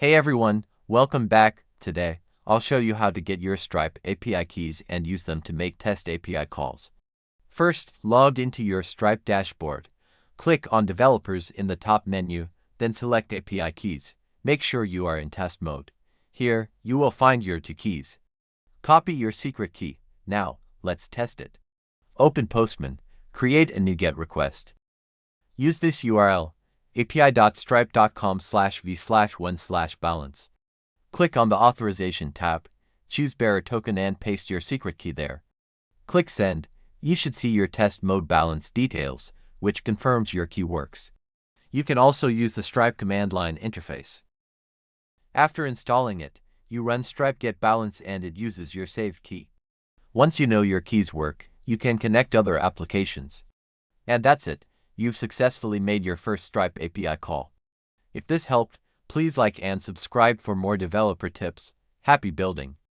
Hey everyone, welcome back. Today, I'll show you how to get your Stripe API keys and use them to make test API calls. First, log into your Stripe dashboard. Click on Developers in the top menu, then select API keys. Make sure you are in test mode. Here, you will find your two keys. Copy your secret key. Now, let's test it. Open Postman. Create a new GET request. Use this URL, api.stripe.com/v/1/balance. Click on the Authorization tab, choose Bearer Token and paste your secret key there. Click Send. You should see your test mode balance details, which confirms your key works. You can also use the Stripe command line interface. After installing it, you run Stripe get balance and it uses your saved key. Once you know your keys work, you can connect other applications. And that's it. You've successfully made your first Stripe API call. If this helped, please like and subscribe for more developer tips. Happy building!